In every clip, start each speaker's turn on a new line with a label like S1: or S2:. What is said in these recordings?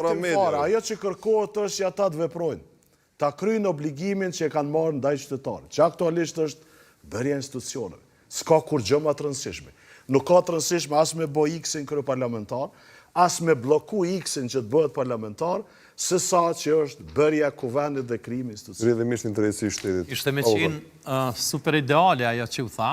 S1: Ajo që kërkohet është që ata të veprojnë, ta kryjnë obligimin që e kanë marrë ndaj qytetarëve, që aktualisht është bërja institucioneve. S'ka kur gjë më të rëndësishme. Nuk ka të rëndësishme as me bo X-in kryeparlamentar, as me bloku X-in që të bëhet parlamentar, se sa që është bërja kuvendit dhe krimi institucional.
S2: Rrjedhimisht interesi i shtetit.
S3: Ishte me qenë super ideale ajo që u tha,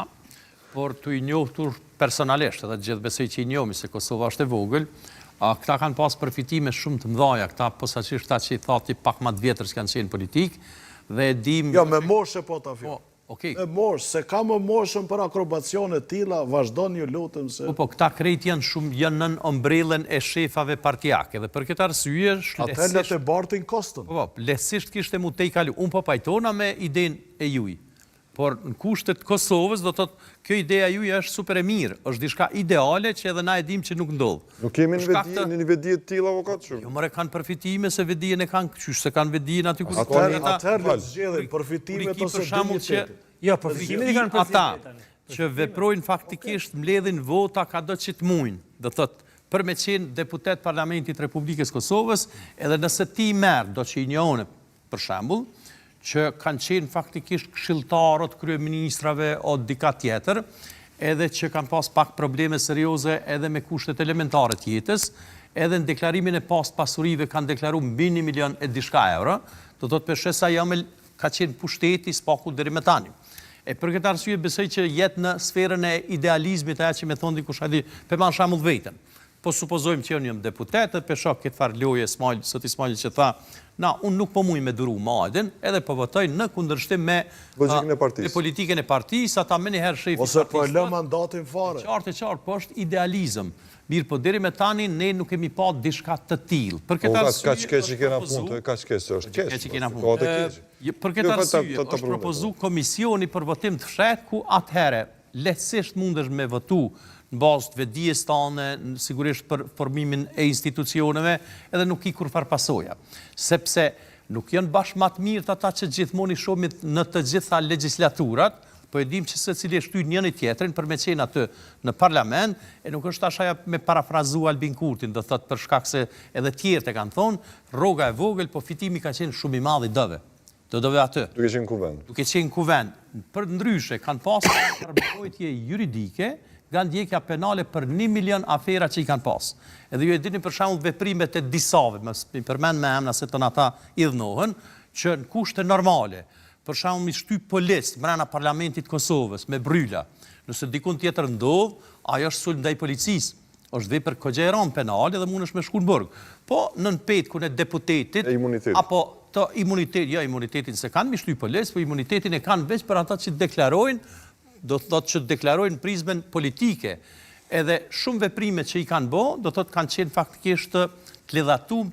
S3: por të i njohtur personalisht, edhe gjithë besoj që i njohmi se Kosova është e vogël, këta kanë pas përfitime shumë të mdhaja, këta posaçisht ta që i thati pak ma të vjetër që kanë qenë politik, dhe dim...
S1: Jo, me moshe po ta fjallë.
S3: Okay.
S1: Me mosh, se ka më moshën për akrobacione tila, vazhdo një lutëm se...
S3: Po, këta krejt janë nën ombrellën e shefave partijake, dhe për këtë arsye...
S1: Atelet e bartin kostën.
S3: Po, lehtësisht kishte mu te i kalu. Unë po pajtona me idenë e juj. Por në kushtet Kosovës, do të thotë, kjo ideja juj është super e mirë, është diçka ideale që edhe na e dim që nuk ndodhë.
S2: Nuk kemi një vedije të tilla avokat shumë.
S3: Jo, mëre kanë përfitime se vedijen e kanë qysh, se kanë vedijen aty ku
S1: atëherë le të zgjedhin përfitimet ose dinjitetin.
S3: Jo, përfitimet i kanë përfitime. Ata që veprojnë faktikisht mbledhin vota kado që të mujnë, do të thotë, për me qenë deputet Parlamentit Republikës Kosovës, edhe nëse ti merr do që i njone, për shembull, që kanë qenë faktikisht këshilltarët kryeministrave o dika tjetër, edhe që kanë pas pak probleme serioze edhe me kushtet elementare të jetës, edhe në deklarimin e pasurive kanë deklaru mbi 1 milion e diçka euro, do të peshesa jamel ka qenë pushteti spaku deri me tani. E për këtë arsye besoj që jetë në sferën e idealizmit aja që me thonë dikush hajde, për ma shamull vetën. Po supozojmë që jam deputet, për shok këtë farë loje sot Ismaili që tha, unë nuk po muj me duru majden, edhe po votoj në kundërshtim me politikën e partisë, ata me njëherë shefi
S1: partisë. Ose po e lë mandatin fare.
S3: Qartë, po është idealizëm. Mirë, po deri me tani, ne nuk kemi pa diçka të tillë. Për këtë arsye,
S2: ka që keq që kena punë, ka që keq që është keq.
S3: Për këtë arsye, është propozu komisioni për votim të fshehtë, ku atëhere lehtësisht mundesh me votu në bazë të vedijes tane, sigurisht për formimin e institucioneve, edhe nuk i kur farë pasoja. Sepse nuk janë bashkë matë mirë të ata që gjithmoni shumit në të gjitha legislaturat, po e dim që se cili e shtyr njën i tjetërin për me qenë atë në parlament, e nuk është ashaja me parafrazu Albin Kurtin, do thëtë për shkak se edhe tjertë e kanë thonë, rroga e vogël, po fitimi ka qenë shumë i madh i dëve. Do dove atë.
S2: Duke qenë kuvend.
S3: Duke qenë kuvend. Për ndryshe, kanë pasë përbërojtje juridike, nga ndjekja penale për 1 milion afera që i kanë pas. Edhe ju e dini për shembull veprimet e disave, më përmend me emra se të ata idhnohen, që në kushte normale, për shembull mi shtyp policë brenda Parlamentit Kosovës me bryla. Nëse dikun tjetër ndodh, ajo është sulm ndaj policisë. Është vepër kogja e rëndë penale dhe mundesh me shku në burg. Po nën petkun e deputetit apo të imunitetin se kanë mi shtyp policë, po imunitetin e kanë veç për ata që deklarojnë, do të thotë që deklarojnë prizmen politike, edhe shumë veprime që i kanë bo, do të thotë kanë qenë faktikisht të lidhatum